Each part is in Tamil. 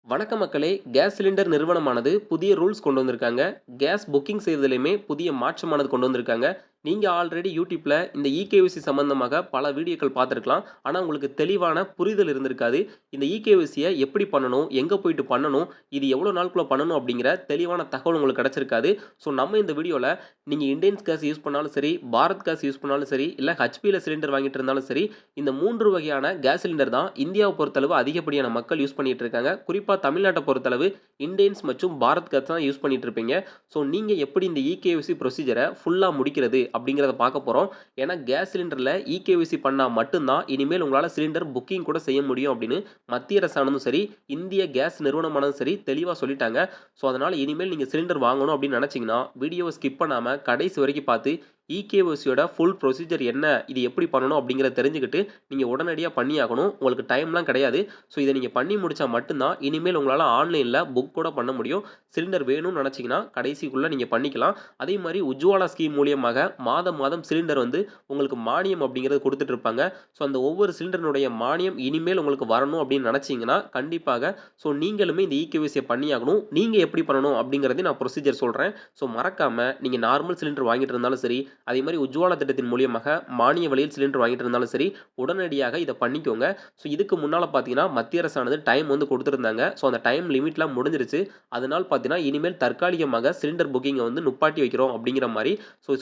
வணக்க மக்களே! கேஸ் சிலிண்டர் நிறுவனமானது புதிய ரூல்ஸ் கொண்டு வந்திருக்காங்க. கேஸ் புக்கிங் செய்வதிலுமே புதிய மாற்றமானது கொண்டு வந்திருக்காங்க. நீங்க ஆல்ரெடி YouTubeல இந்த இகேஒய்சி சம்மந்தமாக பல வீடியோக்கள் பார்த்திருக்கலாம். ஆனா, உங்களுக்கு தெளிவான புரிதல் இருந்திருக்காது. இந்த இகேஒய்சிய எப்படி பண்ணணும்? எங்க போயிட்டு பண்ணணும்? இது எவ்வளோ நாளுக்குள்ள பண்ணணும்? அப்படிங்கிற தெளிவான தகவல் உங்களுக்கு கிடைச்சிருக்காது. ஸோ, நம்ம இந்த வீடியோல நீங்க இண்டேன்ஸ் கேஸ் யூஸ் பண்ணாலும் சரி, பாரத் கேஸ் யூஸ் பண்ணாலும் சரி, இல்ல ஹெச்பில சிலிண்டர் வாங்கிட்டு இருந்தாலும் சரி, இந்த 3 வகையான கேஸ் சிலிண்டர் தான் இந்தியாவ பொறுத்தளவு அதிகப்படியான மக்கள் யூஸ் பண்ணிட்டு இருக்காங்க. குறிப்பா தமிழ்நாட்ட பொறுத்தளவு இண்டேன்ஸ் மற்றும் பாரத் கேஸ் தான் யூஸ் பண்ணிட்டு இருப்பீங்க. ஸோ, நீங்க எப்படி இந்த இகேஒய்சி ப்ரொசீஜர ஃபுல்லா முடிக்கிறது அப்படிங்கிறத பார்க்க போறோம். ஏன்னா, கேஸ் சிலிண்டர்ல இகேஒய்சி பண்ணா மட்டும் தான் இனிமேல் உங்களால சிலிண்டர் புக்கிங் கூட செய்ய முடியும் அப்படின்னு மத்திய அரசானதும் சரி, இந்திய கேஸ் நிறுவனமானதும் சரி தெளிவா சொல்லிட்டாங்க. ஸோ, அதனால இனிமேல் நீங்க சிலிண்டர் வாங்கணும் அப்படின்னு நினைச்சீங்கன்னா, வீடியோவ ஸ்கிப் பண்ணாம கடைசி வரைக்கும் பார்த்து இகேஒய்சியோட ஃபுல் ப்ரொசீஜர் என்ன? இது எப்படி பண்ணணும்? அப்படிங்கிறத தெரிஞ்சுக்கிட்டு, நீங்க உடனடியா பண்ணியாகணும். உங்களுக்கு டைம்லாம் கிடையாது. ஸோ, இத நீங்க பண்ணி முடிச்சா மட்டும் தான் இனிமேல் உங்களால ஆன்லைன்ல புக் கூட பண்ண முடியும். சிலிண்டர் வேணும்னு நினைச்சீங்கன்னா, கடைசிக்குள்ள நீங்க பண்ணிக்கலாம். அதே மாரி உஜ்வாலா ஸ்கீம் மூலியமாக மாதம் மாதம் சிலிண்டர் வந்து உங்களுக்கு மானியம் அப்படிங்கிறது குடுத்துட்டு இருப்பாங்க. ஸோ, அந்த ஒவ்வொரு சிலிண்டரினுடைய மானியம் இனிமேல் உங்களுக்கு வரணும் அப்படின்னு நினைச்சீங்கன்னா, கண்டிப்பாக ஸோ நீங்களுமே இந்த இகேஒய்சிய பண்ணியாகணும். நீங்க எப்படி பண்ணணும்? அப்படிங்கிறதையும் நான் ப்ரொசீஜர் சொல்றேன். ஸோ, மறக்காம நீங்க நார்மல் சிலிண்டர் வாங்கிட்டு இருந்தாலும் சரி, அதே மாரி உஜ்வாலா திட்டத்தின் மூலியமாக மானிய விலையில் சிலிண்டர் வாங்கிட்டு இருந்தாலும் சரி, உடனடியாக இத பண்ணிக்கோங்க. ஸோ, இதுக்கு முன்னால பார்த்தீங்கன்னா, மத்திய அரசானது டைம் வந்து குடுத்திருந்தாங்க. ஸோ, அந்த டைம் லிமிட்லாம் முடிஞ்சிருச்சு. அதனால பார்த்தீங்கன்னா, இனிமேல் தற்காலிகமாக சிலிண்டர் புக்கிங்க வந்து நிப்பாட்டி வைக்கிறோம் அப்படிங்கிற மாரி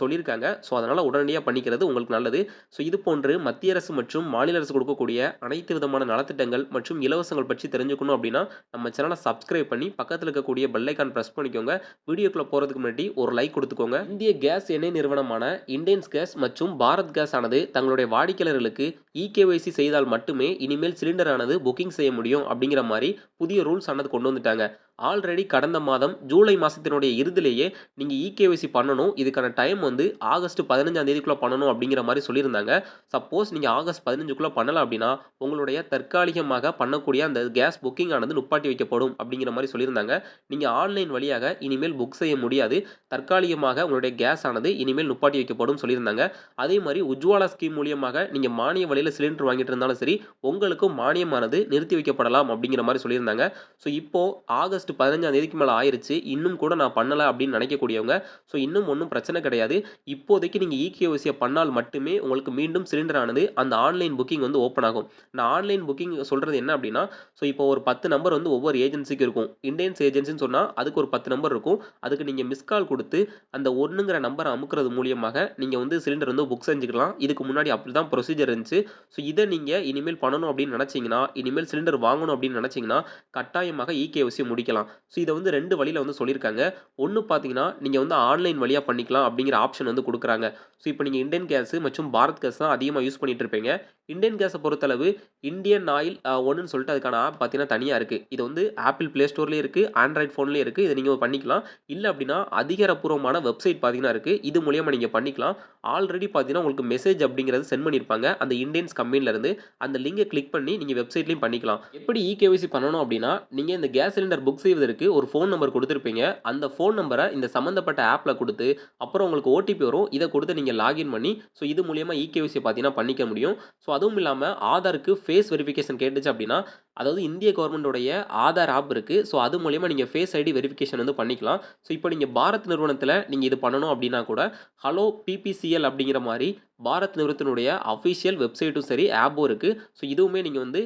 சொல்லியிருக்காங்க. ஸோ, அதனால உடனடியா பண்ணிக்கிறது உங்களுக்கு நல்லது. ஸோ, இது போன்று மத்திய அரசு மற்றும் மாநில அரசு கொடுக்கக்கூடிய அனைத்து விதமான நலத்திட்டங்கள் மற்றும் இலவசங்கள் பற்றி தெரிஞ்சுக்கணும் அப்படின்னா, நம்ம சேனல சப்ஸ்கிரைப் பண்ணி பக்கத்துல இருக்கக்கூடிய பெல் ஐகான் பிரஸ் பண்ணிக்கோங்க. வீடியோக்குள்ள போறதுக்கு முன்னாடி ஒரு லைக் குடுத்துக்கோங்க. இந்திய கேஸ் எண்ணெய் நிறுவனமான இண்டேன்ஸ் கேஸ் மற்றும் பாரத் கேஸ் ஆனது தங்களுடைய வாடிக்கையாளர்களுக்கு இகேஒய்சி செய்தால் மட்டுமே இனிமேல் சிலிண்டர் ஆனது புக்கிங் செய்ய முடியும் அப்படிங்கிற மாரி புதிய ரூல்ஸ் ஆனது கொண்டு வந்துட்டாங்க. ஆல்ரெடி கடந்த மாதம் ஜூலை மாசத்தினுடைய இறுதியிலேயே நீங்க இகேஒய்சி பண்ணணும். இதுக்கான டைம் வந்து ஆகஸ்ட் 15ஆம் தேதிக்குள்ள பண்ணணும் அப்படிங்கிற மாரி சொல்லியிருந்தாங்க. சப்போஸ் நீங்க ஆகஸ்ட் 15க்குள்ள பண்ணல அப்படின்னா, உங்களுடைய தற்காலிகமாக பண்ணக்கூடிய அந்த கேஸ் புக்கிங் ஆனது நிப்பாட்டி வைக்கப்படும் அப்படிங்கிற மாரி சொல்லியிருந்தாங்க. நீங்க ஆன்லைன் வழியாக இனிமேல் புக் செய்ய முடியாது. தற்காலிகமாக உங்களுடைய கேஸ் ஆனது இனிமேல் நிப்பாட்டி வைக்கப்படும் சொல்லியிருந்தாங்க. அதே மாரி உஜ்வாலா ஸ்கீம் மூலியமாக நீங்க மானிய விலையில சிலிண்டர் வாங்கிட்டு இருந்தாலும் சரி, உங்களுக்கும் மானியமானது நிறுத்தி வைக்கப்படலாம் அப்படிங்கிற மாரி சொல்லியிருந்தாங்க. ஸோ, இப்போ ஆகஸ்ட் 15ஆம் தேதிக்கு மேல ஆயிருச்சு. இன்னும் கூட நான் பண்ணல அப்படின்னு நினைக்கக்கூடியவங்க, ஸோ இன்னும் ஒண்ணும் பிரச்சனை கிடையாது. இப்போதைக்கு நீங்க இகேஒய்சிய பண்ணால் மட்டுமே உங்களுக்கு மீண்டும் சிலிண்டர் ஆனது அந்த ஆன்லைன் புக்கிங் வந்து ஓப்பன் ஆகும். நான் ஆன்லைன் புக்கிங் சொல்றது என்ன அப்படின்னா, ஸோ இப்போ ஒரு 10 நம்பர் வந்து ஒவ்வொரு ஏஜென்சிக்கு இருக்கும். இண்டேன்ஸ் ஏஜென்சின்னு சொன்னா அதுக்கு ஒரு 10 நம்பர் இருக்கும். அதுக்கு நீங்க மிஸ் கால் குடுத்து அந்த 1ங்கிற நம்பர அமுக்குறது மூலியமாக நீங்க வந்து சிலிண்டர் வந்து புக் செஞ்சுக்கலாம். இதுக்கு முன்னாடி அப்படிதான் ப்ரொசீஜர் இருந்துச்சு. ஸோ, இத நீங்க இனிமேல் பண்ணணும் அப்படின்னு நினைச்சீங்கன்னா, இனிமேல் சிலிண்டர் வாங்கணும் அப்படின்னு நினைச்சீங்கன்னா, கட்டாயமாக இகேஒய்சிய முடிக்கலாம். ஸோ, இத வந்து 2 வழியில வந்து சொல்லியிருக்காங்க. ஒண்ணு பார்த்தீங்கன்னா, நீங்க வந்து ஆன்லைன் வழியா பண்ணிக்கலாம் அப்படிங்கிற ஆப்ஷன் வந்து குடுக்குறாங்க. ஸோ, இப்ப நீங்க இண்டேன் கேஸ் மற்றும் பாரத் கேஸ் தான் அதிகமா யூஸ் பண்ணிட்டு இருப்பீங்க. இண்டேன் கேஸ பொறுத்தளவு இந்தியன் ஆயில் 1ன்னு சொல்லிட்டு அதுக்கான ஆப் பார்த்தீங்கன்னா தனியா இருக்கு. இது வந்து ஆப்பிள் பிளே ஸ்டோர்லயும் இருக்கு, ஆண்ட்ராய்ட் ஃபோன்லயும் இருக்கு. இத நீங்க பண்ணிக்கலாம். இல்ல அப்படின்னா அதிகாரப்பூர்வமான வெப்சைட் பார்த்தீங்கன்னா இருக்கு. இது மூலியமா நீங்க பண்ணிக்கலாம். ஆல்ரெடி பார்த்தீங்கன்னா, உங்களுக்கு மெசேஜ் அப்படிங்கிறது சென்ட் பண்ணியிருப்பாங்க. அந்த இண்டேன்ஸ் கம்பெனில இருந்து அந்த லிங்க கிளிக் பண்ணி நீங்க வெப்சைட்லயும் பண்ணிக்கலாம். எப்படி இகேஒய்சி பண்ணணும் அப்படின்னா, நீங்க இந்த கேஸ் சிலிண்டர் புக் செய்வதற்கு ஒரு ஃபோன் நம்பர் குடுத்திருப்பீங்க. அந்த ஃபோன் நம்பர இந்த சம்மந்தப்பட்ட ஆப்ல குடுத்து, அப்புறம் உங்களுக்கு ஓடிபி வரும். இத குடுத்து நீங்க லாகின் பண்ணி, ஸோ இது மூலியமா இகேஒய்சிய பார்த்தீங்கன்னா பண்ணிக்க முடியும். ஸோ, அதுவும் இல்லாம ஆதாருக்கு ஃபேஸ் வெரிஃபிகேஷன் கேட்டுச்சு அப்படின்னா, அதாவது இந்திய கவர்மெண்ட்டுடைய ஆதார் ஆப் இருக்கு. ஸோ, அது மூலியமா நீங்க ஃபேஸ் ஐடி வெரிஃபிகேஷன் வந்து பண்ணிக்கலாம். ஸோ, இப்போ நீங்க பாரத் நிறுவனத்தில நீங்க இது பண்ணணும் அப்படின்னா கூட, ஹலோ பிபிசிஎல் அப்படிங்கிற மாரி பாரத் நிறுவனத்தினுடைய அஃபிஷியல் வெப்சைட்டும் சரி, ஆப்பும் இருக்கு. ஸோ, இதுவுமே நீங்க வந்து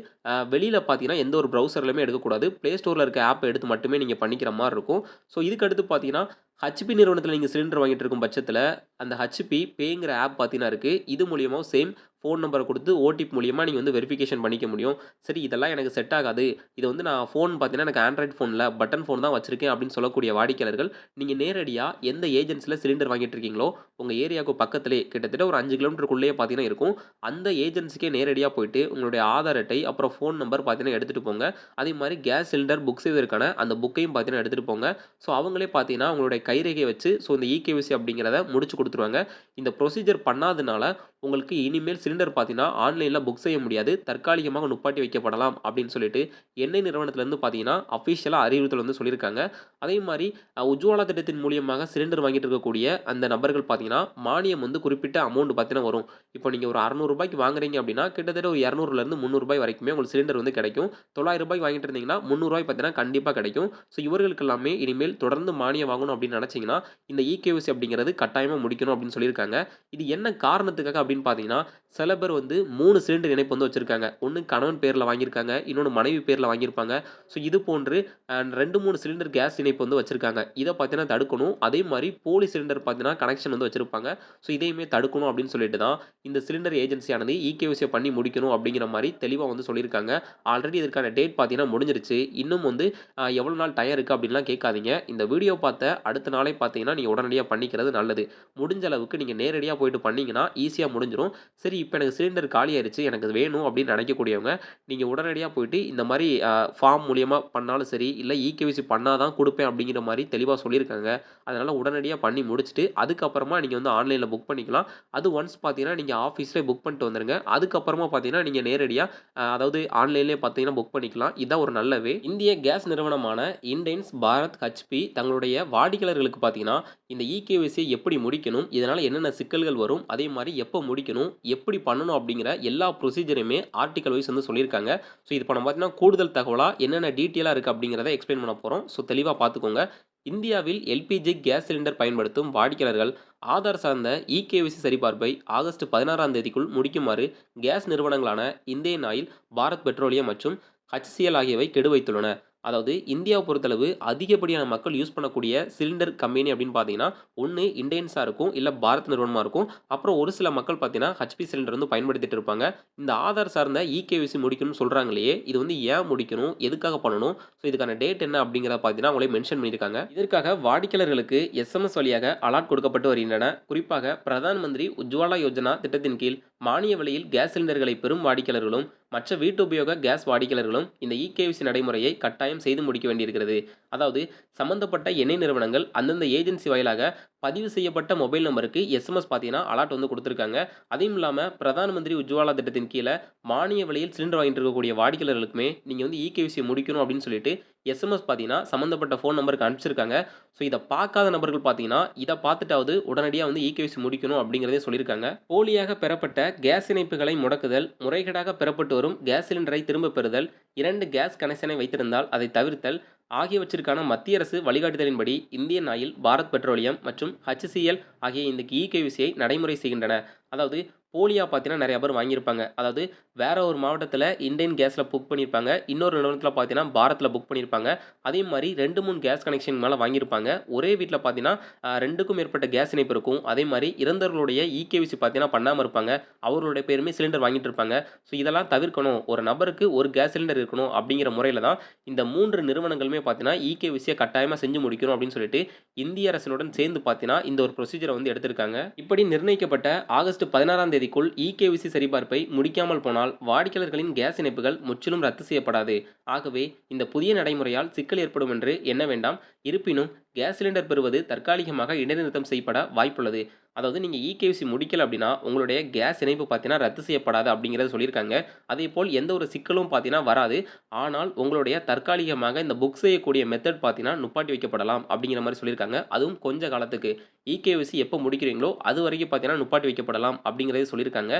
வெளியில பார்த்தீங்கன்னா, எந்த ஒரு ப்ரௌசர்லயுமே எடுக்கக்கூடாது. பிளே ஸ்டோர்ல இருக்க ஆப்ப எடுத்து மட்டுமே நீங்க பண்ணிக்கிற மாரி இருக்கும். ஸோ, இதுக்கு அடுத்து பார்த்தீங்கன்னா, ஹச்பி நிறுவனத்தில நீங்க சிலிண்டர் வாங்கிட்டு இருக்கும் பட்சத்தில, அந்த ஹச்பி பேங்கிற ஆப் பார்த்தீங்கன்னா இருக்கு. இது மூலியமாவும் சேம் ஃபோன் நம்பர குடுத்து ஓடிபி மூலியமா நீங்க வந்து வெரிஃபிகேஷன் பண்ணிக்க முடியும். சரி இதெல்லாம் எனக்கு செட் ஆகாது. இது வந்து நான் ஃபோன் பார்த்தீங்கன்னா, எனக்கு ஆண்ட்ராய்ட் ஃபோன்ல பட்டன் ஃபோன் தான் வச்சிருக்கேன் அப்படின்னு சொல்லக்கூடிய வாடிக்கையாளர்கள், நீங்க நேரடியா எந்த ஏஜென்சில சிலிண்டர் வாங்கிட்டு இருக்கீங்களோ, உங்க ஏரியாவுக்கு பக்கத்திலேயே கிட்டத்தட்ட ஒரு 5 கிலோமீட்டருக்குள்ளேயே பார்த்தீங்கன்னா இருக்கும். அந்த ஏஜென்சிக்கே நேரடியா போயிட்டு உங்களுடைய ஆதார் அட்டை, அப்புறம் ஃபோன் நம்பர் பார்த்தீங்கன்னா எடுத்துட்டு போங்க. அதே மாரி கேஸ் சிலிண்டர் புக் செய்வதற்கான அந்த புக்கையும் பார்த்தீங்கன்னா எடுத்துட்டு போங்க. ஸோ, அவங்களே பார்த்தீங்கன்னா, உங்களுடைய கைரேகை வச்சு இந்த இகேஒய்சி அப்படிங்கிறத முடிச்சு குடுத்துருவாங்க. இந்த ப்ரொசீஜர் பண்ணாதனால உங்களுக்கு இனிமேல் சிலிண்டர் பார்த்தீங்கன்னா, ஆன்லைன்ல புக் செய்ய முடியாது. தற்காலிகமாக நுப்பாட்டி வைக்கப்படலாம் அப்படின்னு சொல்லிட்டு எண்ணெய் நிறுவனத்திலேருந்து பார்த்தீங்கன்னா, அஃபிஷியலா அறிவுறுத்தல் சொல்லியிருக்காங்க. அதே மாரி உஜ்வாலா திட்டத்தின் மூலியமாக சிலிண்டர் வாங்கிட்டு இருக்கக்கூடிய அந்த நபர்கள் பார்த்தீங்கன்னா, மானியம் குறிப்பிட்ட அமௌண்ட் பார்த்தீங்கன்னா வரும். இப்போ நீங்க ஒரு ரூ. 600 வாங்குறீங்க அப்படின்னா, கிட்டத்தட்ட ஒரு ரூ. 200லேருந்து ரூ. 300 வரைக்குமே உங்களுக்கு சிலிண்டர் கிடைக்கும். ரூ. 900 வாங்கிட்டு இருந்தீங்கன்னா, ரூ. 300 பார்த்தீங்கன்னா கண்டிப்பா கிடைக்கும். இவர்களுக்கு எல்லாமே இனிமேல் தொடர்ந்து மானியம் வாங்கணும் அப்படின்னு நினைச்சீங்கன்னா, இந்த இகேஒய்சி அப்படிங்கிறது கட்டாயமா முடிக்கணும் அப்படின்னு சொல்லியிருக்காங்க. இது என்ன காரணத்துக்காக அப்படின்னு பார்த்தீங்கன்னா, சில பேர் 3 சிலிண்டர் இணைப்பு வச்சிருக்காங்க. ஒண்ணு கணவன் பேர்ல வாங்கியிருக்காங்க. இன்னொன்னு மனைவி பேர்ல வாங்கியிருப்பாங்க. இது போன்று 2, 3 சிலிண்டர் கேஸ் இணைப்பு வச்சிருக்காங்க. இத பார்த்தீங்கன்னா தடுக்கணும். அதே மாரி போலி சிலிண்டர் பார்த்தீங்கன்னா கனெக்ஷன் வச்சிருப்பாங்க. இதையுமே தடுக்கணும் அப்படின்னு சொல்லிட்டு தான் இந்த சிலிண்டர் ஏஜென்சியானது இகேஒய்சிய பண்ணி முடிக்கணும் அப்படிங்கிற மாரி தெளிவா சொல்லியிருக்காங்க. ஆல்ரெடி இதற்கான டேட் பார்த்தீங்கன்னா முடிஞ்சிருச்சு. இன்னும் எவ்வளோ நாள் டைம் இருக்கு அப்படின்லாம் கேட்காதீங்க. இந்த வீடியோ பார்த்த அடுத்த நாளே பார்த்தீங்கன்னா, நீங்க உடனடியா பண்ணிக்கிறது நல்லது. முடிஞ்ச அளவுக்கு நீங்க நேரடியா போயிட்டு பண்ணீங்கன்னா, ஈஸியா முடிஞ்சிரும். சரி இப்ப எனக்கு சிலிண்டர் காலியாயிருச்சு. எனக்கு அது வேணும் அப்படின்னு நினைக்கக்கூடியவங்க, நீங்க உடனடியா போயிட்டு இந்த மாரி ஃபார்ம் மூலியமா பண்ணாலும் சரி, இல்ல இகேஒய்சி பண்ணா தான் குடுப்பேன் அப்படிங்கிற மாரி தெளிவா சொல்லியிருக்காங்க. அதனால உடனடியா பண்ணி முடிச்சுட்டு, அதுக்கப்புறமா நீங்க ஆன்லைன்ல புக் பண்ணிக்கலாம். அது ஒன்ஸ் பார்த்தீங்கன்னா, நீங்க ஆஃபீஸ்லயே புக் பண்ணிட்டு வந்துருங்க. அதுக்கப்புறமா பார்த்தீங்கன்னா, நீங்க நேரடியா அதாவது ஆன்லைன்லயே பார்த்தீங்கன்னா புக் பண்ணிக்கலாம். இதான் ஒரு நல்ல வே. இந்திய கேஸ் நிறுவனமான இண்டேன்ஸ் பாரத் ஹெச்பி தங்களுடைய வாடிக்கையாளர்களுக்கு பார்த்தீங்கன்னா, இந்த இகேஒய்சியை எப்படி முடிக்கணும்? இதனால என்னென்ன சிக்கல்கள் வரும்? அதே மாரி எப்போ முடிக்கணும்? எப்படி பண்ணணும்? அப்படிங்கிற எல்லா ப்ரொசீஜரையுமே ஆர்டிக்கல் வைஸ் சொல்லியிருக்காங்க. இது இப்ப நம்ம பார்த்தீங்கன்னா, கூடுதல் தகவலா என்னென்ன டீட்டெயிலா இருக்கு அப்படிங்கிறத எக்ஸ்ப்ளைன் பண்ண போறோம். தெளிவா பார்த்துக்கோங்க. இந்தியாவில் எல்பிஜி கேஸ் சிலிண்டர் பயன்படுத்தும் வாடிக்கையாளர்கள் ஆதார் சார்ந்த இகேஒய்சி சரிபார்ப்பை ஆகஸ்ட் 16ஆம் தேதிக்குள் முடிக்குமாறு கேஸ் நிறுவனங்களான இந்தியன் ஆயில், பாரத் பெட்ரோலியம் மற்றும் ஹெச்சிஎல் ஆகியவை கெடு வைத்துள்ளன. அதாவது இந்தியாவை பொறுத்தளவு அதிகப்படியான மக்கள் யூஸ் பண்ணக்கூடிய சிலிண்டர் கம்பெனி அப்படின்னு பார்த்தீங்கன்னா, ஒண்ணு இண்டேன்ஸா இருக்கும், இல்ல பாரத் நிறுவனமா இருக்கும். அப்புறம் ஒரு சில மக்கள் பார்த்தீங்கன்னா, ஹெச்பி சிலிண்டர் பயன்படுத்திட்டு இருப்பாங்க. இந்த ஆதார் சார்ந்த இகேஒய்சி முடிக்கணும்னு சொல்றாங்களே, இது ஏன் முடிக்கணும்? எதுக்காக பண்ணணும்? இதுக்கான டேட் என்ன அப்படிங்கிறத பார்த்தீங்கன்னா, அவங்களே மென்ஷன் பண்ணியிருக்காங்க. இதற்காக வாடிக்கையாளர்களுக்கு எஸ்எம்எஸ் வழியாக அலர்ட் கொடுக்கப்பட்டு வருகின்றன. குறிப்பாக பிரதான் மந்திரி உஜ்வாலா யோஜனா திட்டத்தின் கீழ் மானிய விலையில் கேஸ் சிலிண்டர்களை பெறும் வாடிக்கையாளர்களும் மற்ற வீட்டு உபயோக கேஸ் வாடிக்கையாளர்களும் இந்த இகேஒய்சி நடைமுறையை கட்டாயம் செய்து முடிக்க வேண்டியிருக்கிறது. அதாவது சம்பந்தப்பட்ட எண்ணெய் நிறுவனங்கள் அந்தந்த ஏஜென்சி வாயிலாக பதிவு செய்யப்பட்ட மொபைல் நம்பருக்கு எஸ்எம்எஸ் பார்த்தீங்கன்னா அலர்ட் கொடுத்துருக்காங்க. அதையும் இல்லாமல் பிரதான் மந்திரி உஜ்வாலா திட்டத்தின் கீழே மானிய விலையில் சிலிண்டர் வாங்கிட்டு இருக்கக்கூடிய வாடிக்கையாளர்களுக்குமே நீங்கள் இகேஒய்சி முடிக்கணும் அப்படின்னு சொல்லிட்டு எஸ்எம்எஸ் பார்த்தீங்கன்னா சம்மந்தப்பட்ட ஃபோன் நம்பருக்கு அனுப்பிச்சிருக்காங்க. இதை பார்க்காத நபர்கள் பார்த்தீங்கன்னா இதை பார்த்துட்டாவது உடனடியாக இகேஒய்சி முடிக்கணும் அப்படிங்கிறதே சொல்லியிருக்காங்க. போலியாக பெறப்பட்ட கேஸ் இணைப்புகளை முடக்குதல், முறைகேடாக பெறப்பட்டு வரும் கேஸ் சிலிண்டரை திரும்ப பெறுதல், 2 கேஸ் கனெக்ஷனை வைத்திருந்தால் அதை தவிர்த்தல் ஆகியவற்றிற்கான மத்திய அரசு வழிகாட்டுதலின்படி இந்தியன் ஆயில், பாரத் பெட்ரோலியம் மற்றும் ஹெச்சிஎல் ஆகிய இந்த இகேஒய்சியை நடைமுறை செய்கின்றன. அதாவது போலியா பார்த்தீங்கன்னா நிறைய பேர் வாங்கியிருப்பாங்க. அதாவது வேற ஒரு மாவட்டத்தில் இண்டேன் கேஸில் புக் பண்ணியிருப்பாங்க. இன்னொரு நிறுவனத்தில் பார்த்தீங்கன்னா பாரத்தில் புக் பண்ணியிருப்பாங்க. அதே மாதிரி 2, 3 கேஸ் கனெக்ஷன் மேலே வாங்கியிருப்பாங்க. ஒரே வீட்டில் பார்த்தீங்கன்னா 2க்கும் மேற்பட்ட கேஸ் இணைப்பு இருக்கும். அதே மாதிரி இறந்தவர்களுடைய இகேஒய்சி பார்த்தீங்கன்னா பண்ணாமல் இருப்பாங்க. அவர்களுடைய பேருமே சிலிண்டர் வாங்கிட்டு இருப்பாங்க. இதெல்லாம் தவிர்க்கணும். ஒரு நபருக்கு ஒரு கேஸ் சிலிண்டர் இருக்கணும் அப்படிங்கிற முறையில் தான் இந்த 3 நிறுவனங்களுமே பார்த்தீங்கன்னா இகேஒய்சியை கட்டாயமாக செஞ்சு முடிக்கணும் அப்படின்னு சொல்லிட்டு இந்திய அரசினுடன் சேர்ந்து பார்த்தீங்கன்னா இந்த ஒரு ப்ரொசீஜரை எடுத்திருக்காங்க. இப்படி நிர்ணயிக்கப்பட்ட ஆகஸ்ட் 16ஆம் தேதிக்குள் இகேஒய்சி சரிபார்ப்பை முடிக்காமல் போனால் வாடிக்கையாளர்களின் கேஸ் இணைப்புகள் முற்றிலும் ரத்து செய்யப்படாது. ஆகவே இந்த புதிய நடைமுறையால் சிக்கல் ஏற்படும் என்று எண்ண வேண்டாம். இருப்பினும் கேஸ் சிலிண்டர் பெறுவது தற்காலிகமாக இடைநிறுத்தம் செய்யப்பட வாய்ப்புள்ளது. அதாவது நீங்கள் இகேஒய்சி முடிக்கல அப்படின்னா உங்களுடைய கேஸ் இணைப்பு பார்த்தீங்கன்னா ரத்து செய்யப்படாது அப்படிங்கிறத சொல்லியிருக்காங்க. அதே போல் எந்த ஒரு சிக்கலும் பார்த்தீங்கன்னா வராது. ஆனால் உங்களுடைய தற்காலிகமாக இந்த புக் செய்யக்கூடிய மெத்தட் பார்த்தீங்கன்னா நுப்பாட்டி வைக்கப்படலாம் அப்படிங்கிற மாதிரி சொல்லியிருக்காங்க. அதுவும் கொஞ்ச காலத்துக்கு இகேஒய்சி எப்போ முடிக்கிறீங்களோ அது வரைக்கும் பார்த்தீங்கன்னா நுப்பாட்டி வைக்கப்படலாம் அப்படிங்கிறத சொல்லியிருக்காங்க.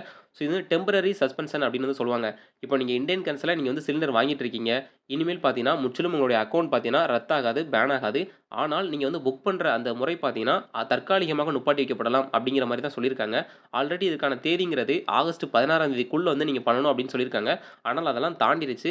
இது டெம்பரரி சஸ்பென்ஷன் அப்படின்னு சொல்லுவாங்க. இப்போ நீங்கள் இந்தியன் கேஸில் நீங்கள் சிலிண்டர் வாங்கிட்டு இருக்கீங்க. இனிமேல் பார்த்தீங்கன்னா முற்றிலும் உங்களுடைய அக்கௌண்ட் பார்த்தீங்கன்னா ரத்தாகாது, பேன் ஆகாது. ஆனால் நீங்கள் புக் பண்ணுற அந்த முறை பார்த்தீங்கன்னா தற்காலிகமாக நுப்பாட்டி வைக்கப்படலாம் அப்படிங்கிற மாதிரி தான் சொல்லியிருக்காங்க. ஆல்ரெடி இதுக்கான தேதிங்கிறது ஆகஸ்ட் 16ஆம் தேதிக்குள்ளே நீங்கள் பண்ணணும் அப்படின்னு சொல்லியிருக்காங்க. ஆனால் அதெல்லாம் தாண்டிடுச்சு.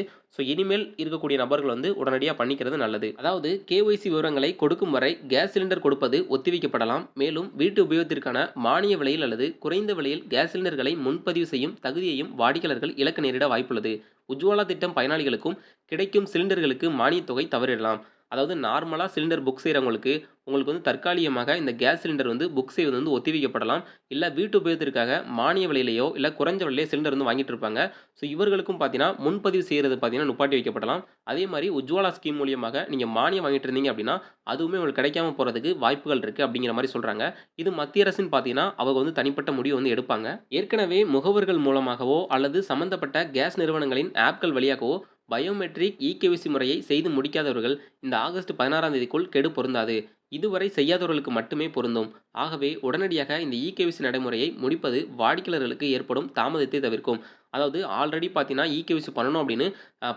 இனிமேல் இருக்கக்கூடிய நபர்கள் உடனடியாக பண்ணிக்கிறது நல்லது. அதாவது கேஒய்சி விவரங்களை கொடுக்கும் வரை கேஸ் சிலிண்டர் கொடுப்பது ஒத்திவைக்கப்படலாம். மேலும் வீட்டு உபயோகத்திற்கான மானிய விலையில் அல்லது குறைந்த விலையில் கேஸ் சிலிண்டர்களை முன்பதிவு செய்யும் தகுதியையும் வாடிக்கையாளர்கள் இழக்க நேரிட வாய்ப்புள்ளது. உஜ்வாலா திட்டம் பயனாளிகளுக்கும் கிடைக்கும் சிலிண்டர்களுக்கு மானியத் தொகை தவறிடலாம். அதாவது நார்மலா சிலிண்டர் புக் செய்றவங்களுக்கு, உங்களுக்கு வந்து தற்காலிகமாக இந்த கேஸ் சிலிண்டர் வந்து புக் செய்வது வந்து ஒத்திவைக்கப்படலாம். இல்ல வீட்டு உபயோகத்திற்காக மானிய விலையிலயோ, இல்ல குறைஞ்ச விலையிலயோ சிலிண்டர் வந்து வாங்கிட்டு இருப்பாங்க. ஸோ இவர்களுக்கும் பார்த்தீங்கன்னா, முன்பதிவு செய்றது பார்த்தீங்கன்னா நிப்பாட்டி வைக்கப்படலாம். அதே மாரி உஜ்வாலா ஸ்கீம் மூலியமாக நீங்க மானியம் வாங்கிட்டு இருந்தீங்க அப்படின்னா, அதுவுமே உங்களுக்கு கிடைக்காம போறதுக்கு வாய்ப்புகள் இருக்கு அப்படிங்கிற மாரி சொல்றாங்க. இது மத்திய அரசுன்னு பார்த்தீங்கன்னா, அவங்க வந்து தனிப்பட்ட முடிவு வந்து எடுப்பாங்க. ஏற்கனவே முகவர்கள் மூலமாகவோ, அல்லது சம்பந்தப்பட்ட கேஸ் நிறுவனங்களின் ஆப்கள் வழியாகவோ பயோமெட்ரிக் இகேஒய்சி முறையை செய்து முடிக்காதவர்கள் இந்த ஆகஸ்ட் 16ஆம் தேதிக்குள் கெடு பொருந்தாது. இதுவரை செய்யாதவர்களுக்கு மட்டுமே பொருந்தும். ஆகவே உடனடியாக இந்த இகேஒய்சி நடைமுறையை முடிப்பது வாடிக்கையாளர்களுக்கு ஏற்படும் தாமதத்தை தவிர்க்கும். அதாவது ஆல்ரெடி பார்த்தீங்கன்னா, இகேஒய்சி பண்ணணும் அப்படின்னு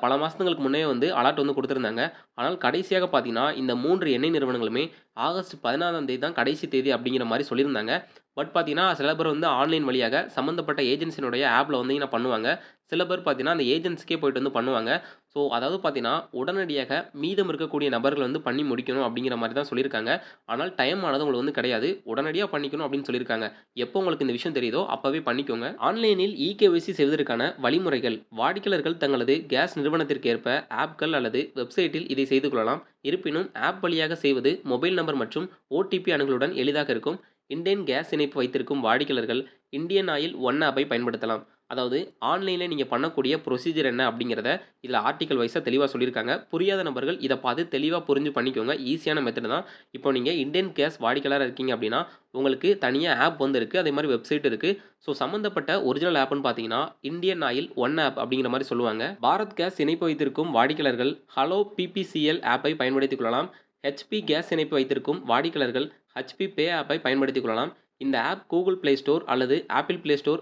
பல மாசங்களுக்கு முன்னே வந்து அலர்ட் வந்து குடுத்திருந்தாங்க. ஆனால் கடைசியாக பார்த்தீங்கன்னா, இந்த 3 எண்ணெய் நிறுவனங்களுமே ஆகஸ்ட் 14ஆம் தேதி தான் கடைசி தேதி அப்படிங்கிற மாரி சொல்லியிருந்தாங்க. பட் பார்த்தீங்கன்னா, சில பேர் வந்து ஆன்லைன் வழியாக சம்மந்தப்பட்ட ஏஜென்சியினுடைய ஆப்ல வந்தீங்கன்னா பண்ணுவாங்க. சில பேர் பார்த்தீங்கன்னா, அந்த ஏஜென்சிக்கே போயிட்டு வந்து பண்ணுவாங்க. ஸோ, அதாவது பார்த்தீங்கன்னா, உடனடியாக மீதம் இருக்கக்கூடிய நபர்கள் வந்து பண்ணி முடிக்கணும் அப்படிங்கிற மாரி தான் சொல்லியிருக்காங்க. ஆனால் டைம் ஆனது உங்களுக்கு வந்து கிடையாது. உடனடியா பண்ணிக்கணும் அப்படின்னு சொல்லியிருக்காங்க. எப்போ உங்களுக்கு இந்த விஷயம் தெரியுதோ அப்பவே பண்ணிக்கோங்க. ஆன்லைனில் இகேஒய்சி செய்வதற்கான வழிமுறைகள். வாடிக்கையாளர்கள் தங்களது கேஸ் நிறுவனத்திற்கு ஏற்ப ஆப்கள் அல்லது வெப்சைட்டில் இதை செய்து கொள்ளலாம். இருப்பினும் ஆப் வழியாக செய்வது மொபைல் நம்பர் மற்றும் ஓடிபி அணுகலுடன் எளிதாக இருக்கும். இண்டேன் கேஸ் இணைப்பு வைத்திருக்கும் வாடிக்கையாளர்கள் இந்தியன் ஆயில் ஒன் ஆப்பை பயன்படுத்தலாம். அதாவது ஆன்லைன்ல நீங்க பண்ணக்கூடிய ப்ரொசீஜர் என்ன அப்படிங்கிறத இதில் ஆர்டிக்கல் வைஸா தெளிவா சொல்லியிருக்காங்க. புரியாத நபர்கள் இத பார்த்து தெளிவா புரிஞ்சு பண்ணிக்கோங்க. ஈஸியான மெத்தட் தான். இப்போ நீங்க இண்டேன் கேஸ் வாடிக்கையாளரா இருக்கீங்க அப்படின்னா, உங்களுக்கு தனியா ஆப் வந்து இருக்கு. அதே மாரி வெப்சைட் இருக்கு. ஸோ சம்மந்தப்பட்ட ஒரிஜினல் ஆப்ன்னு பார்த்தீங்கன்னா, இந்தியன் ஆயில் ஒன் ஆப் அப்படிங்கிற மாரி சொல்லுவாங்க. பாரத் கேஸ் இணைப்பு வைத்திருக்கும் வாடிக்கையாளர்கள் ஹலோ பிபிசிஎல் ஆப்பை பயன்படுத்திக் கொள்ளலாம். ஹெச்பி கேஸ் இணைப்பு வைத்திருக்கும் வாடிக்கையாளர்கள் ஹெச்பி பே ஆப்பை பயன்படுத்திக் கொள்ளலாம். இந்த ஆப் கூகுள் பிளே ஸ்டோர் அல்லது ஆப்பிள் பிளே ஸ்டோர்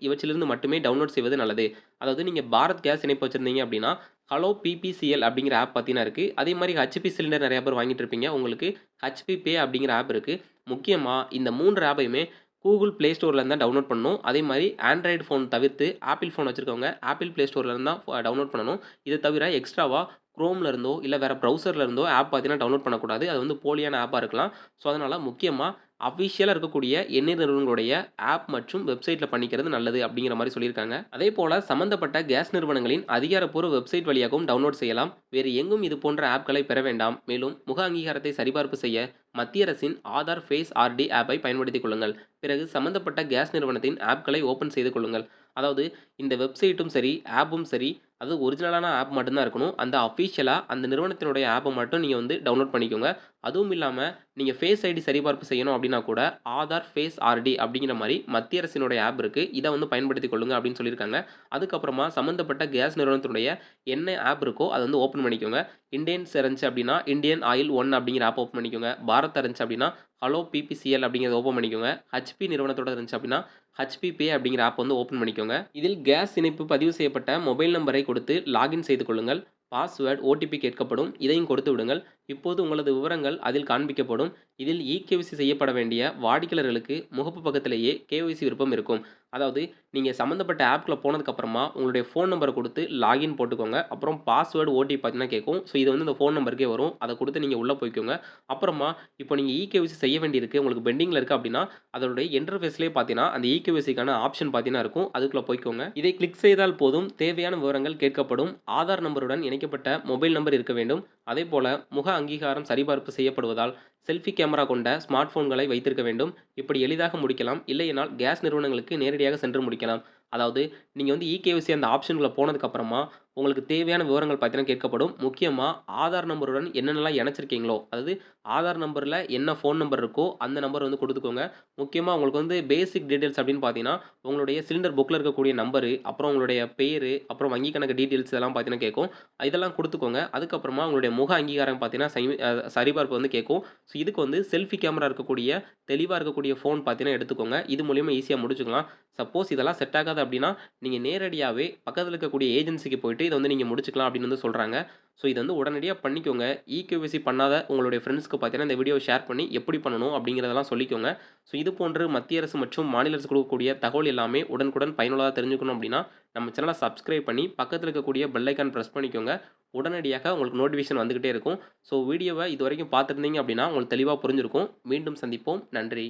இவற்றிலிருந்து மட்டுமே டவுன்லோட் செய்வது நல்லது. அதாவது நீங்க பாரத் கேஸ் இணைப்பு வச்சிருந்தீங்க அப்படின்னா, ஹலோ பிபிசிஎல் அப்படிங்கிற ஆப் பார்த்தீங்கன்னா இருக்கு. அதே மாரி ஹெச்பி சிலிண்டர் நெறைய பேர் வாங்கிட்டு இருப்பீங்க. உங்களுக்கு ஹெச்பி பே அப்படிங்கிற ஆப் இருக்கு. முக்கியமா இந்த 3 ஆப்பையுமே கூகுள் பிளே ஸ்டோர்ல இருந்து தான் டவுன்லோட் பண்ணணும். அதே மாரி ஆண்ட்ராய்டு ஃபோன் தவிர்த்து ஆப்பிள் ஃபோன் வச்சிருக்கவங்க ஆப்பிள் பிளே ஸ்டோர்ல இருந்து தான் டவுன்லோட் பண்ணணும். இத தவிர எக்ஸ்ட்ராவா குரோம்ல இருந்தோ, இல்ல வேற ப்ரௌசர்ல இருந்தோ ஆப் பார்த்தீங்கன்னா டவுன்லோட் பண்ணக்கூடாது. அது வந்து போலியான ஆப்பா இருக்கலாம். ஸோ, அதனால முக்கியமா அஃபிஷியலா இருக்கக்கூடிய எண்ணெய் நிறுவனங்களுடைய ஆப் மற்றும் வெப்சைட்ல பண்ணிக்கிறது நல்லது அப்படிங்கிற மாரி சொல்லியிருக்காங்க. அதேபோல சம்மந்தப்பட்ட கேஸ் நிறுவனங்களின் அதிகாரப்பூர்வ வெப்சைட் வழியாகவும் டவுன்லோட் செய்யலாம். வேறு எங்கும் இது போன்ற ஆப்களை பெற வேண்டாம். மேலும் முக அங்கீகாரத்தை சரிபார்ப்பு செய்ய மத்திய அரசின் ஆதார் ஃபேஸ் ஆர்டி ஆப்பை பயன்படுத்திக் கொள்ளுங்கள். பிறகு சம்மந்தப்பட்ட கேஸ் நிறுவனத்தின் ஆப்களை ஓப்பன் செய்து கொள்ளுங்கள். அதாவது இந்த வெப்சைட்டும் சரி, ஆப்பும் சரி, அது ஒரிஜினலான ஆப் மட்டும் தான் இருக்கணும். அந்த அஃபிஷியலா அந்த நிறுவனத்தினுடைய ஆப்ப மட்டும் நீங்க வந்து டவுன்லோட் பண்ணிக்கோங்க. அதுவும் இல்லாம நீங்க ஃபேஸ் ஐடி சரிபார்ப்பு செய்யணும் அப்படின்னா கூட ஆதார் ஃபேஸ் ஆர்டி அப்படிங்கிற மாரி மத்திய அரசினுடைய ஆப் இருக்கு. இத வந்து பயன்படுத்திக் கொள்ளுங்க அப்படின்னு சொல்லியிருக்காங்க. அதுக்கப்புறமா சம்மந்தப்பட்ட கேஸ் நிறுவனத்தினுடைய என்ன ஆப் இருக்கோ அத வந்து ஓப்பன் பண்ணிக்கோங்க. இண்டேன்ஸ் இருந்துச்சு அப்படின்னா, இந்தியன் ஆயில் ஒன் அப்படிங்கிற ஆப் ஓப்பன் பண்ணிக்கோங்க. பாரத் இருந்துச்சு அப்படின்னா, ஹலோ பிபிசிஎல் அப்படிங்கிறத ஓப்பன் பண்ணிக்கோங்க. ஹெச்பி நிறுவனத்தோட இருந்துச்சு அப்படின்னா, ஹெச்பி பே அப்படிங்கிற ஆப் வந்து ஓப்பன் பண்ணிக்கோங்க. இதில் கேஸ் இணைப்பு பதிவு செய்யப்பட்ட மொபைல் நம்பரை கொடுத்து லாகின் செய்து கொள்ளுங்கள். பாஸ்வேர்ட், ஓடிபி கேட்கப்படும். இதையும் கொடுத்து விடுங்கள். இப்போது உங்களது விவரங்கள் அதில் காண்பிக்கப்படும். இதில் இகேஒய்சி செய்யப்பட வேண்டிய வாடிக்கையாளர்களுக்கு முகப்பு பக்கத்திலேயே கேஒய்சி விருப்பம் இருக்கும். அதாவது நீங்க சம்மந்தப்பட்ட ஆப்க்குள்ள போனதுக்கப்புறமா உங்களுடைய ஃபோன் நம்பர குடுத்து லாகின் போட்டுக்கோங்க. அப்புறம் பாஸ்வேர்ட், ஓடிபி பார்த்தீங்கன்னா கேட்கும். ஸோ இது வந்து இந்த ஃபோன் நம்பருக்கே வரும். அத குடுத்து நீங்க உள்ள போய்க்கோங்க. அப்புறமா இப்போ நீங்க இகேஒய்சி செய்ய வேண்டியிருக்கு. உங்களுக்கு பெண்டிங்ல இருக்கு அப்படின்னா, அதனுடைய இன்டர்ஃபேஸ்லயே பார்த்தீங்கன்னா, அந்த இகேஒய்சிக்கான ஆப்ஷன் பார்த்தீங்கன்னா இருக்கும். அதுக்குள்ள போய்க்கோங்க. இதை கிளிக் செய்தால் போதும். தேவையான விவரங்கள் கேட்கப்படும். ஆதார் நம்பருடன் இணைக்கப்பட்ட மொபைல் நம்பர் இருக்க வேண்டும். அதேபோல முக அங்கீகாரம் சரிபார்ப்பு செய்யப்படுவதால் செல்ஃபி கேமரா கொண்ட ஸ்மார்ட் போன்களை வைத்திருக்க வேண்டும். இப்படி எளிதாக முடிக்கலாம். இல்லையென்றால் கேஸ் நிறுவனங்களுக்கு நேரடியாக சென்று முடிக்கலாம். அதாவது நீங்க வந்து இகேஒய்சி அந்த ஆப்ஷன்குள்ள போனதுக்கு அப்புறமா உங்களுக்கு தேவையான விவரங்கள் பார்த்தீங்கன்னா கேட்கப்படும். முக்கியமா ஆதார் நம்பருடன் என்னென்னலாம் இணைச்சிருக்கீங்களோ, அதாவது ஆதார் நம்பர்ல என்ன ஃபோன் நம்பர் இருக்கோ அந்த நம்பர் வந்து குடுத்துக்கோங்க. முக்கியமா உங்களுக்கு வந்து பேசிக் டீட்டெயில்ஸ் அப்படின்னு பார்த்தீங்கன்னா, உங்களுடைய சிலிண்டர் புக்ல இருக்கக்கூடிய நம்பரு, அப்புறம் உங்களுடைய பேரு, அப்புறம் வங்கி கணக்கு டீட்டெயில்ஸ் இதெல்லாம் பார்த்தீங்கன்னா கேட்கும். இதெல்லாம் குடுத்துக்கோங்க. அதுக்கப்புறமா உங்களுடைய முக அங்கீகாரம் பார்த்தீங்கன்னா, சரிபார்ப்பு வந்து கேட்கும். ஸோ இதுக்கு வந்து செல்ஃபி கேமரா இருக்கக்கூடிய, தெளிவா இருக்கக்கூடிய ஃபோன் பார்த்தீங்கன்னா எடுத்துக்கோங்க. இது மூலியமா ஈஸியா முடிச்சுக்கலாம். சப்போஸ் இதெல்லாம் செட் ஆகாது அப்படின்னா, நீங்க நேரடியாவே பக்கத்தில இருக்கக்கூடிய ஏஜென்சிக்கு போயிட்டு இத வந்து நீங்க முடிச்சுக்கலாம் அப்படின்னு வந்து சொல்றாங்க. ஸோ இத வந்து உடனடியா பண்ணிக்கோங்க. இகேஒய்சி பண்ணாத உங்களுடைய ஃப்ரெண்ட்ஸ்க்கு பார்த்தீங்கன்னா, இந்த வீடியோவ ஷேர் பண்ணி எப்படி பண்ணணும் அப்படிங்கிறதெல்லாம் சொல்லிக்கோங்க. ஸோ இது போன்று மத்திய அரசு மற்றும் மாநில அரசு குடுக்கக்கூடிய தகவல் எல்லாமே உடனுக்குடன் பயனுள்ளதா தெரிஞ்சுக்கணும் அப்படின்னா, நம்ம சேனல சப்ஸ்கிரைப் பண்ணி பக்கத்தில இருக்கக்கூடிய பெல் ஐகான் பிரஸ் பண்ணிக்கோங்க. உடனடியாக உங்களுக்கு நோட்டிஃபிகேஷன் வந்துகிட்டே இருக்கும். ஸோ வீடியோவ இதுவரைக்கும் பார்த்திருந்தீங்க அப்படின்னா, உங்களுக்கு தெளிவா புரிஞ்சிருக்கும். மீண்டும் சந்திப்போம். நன்றி.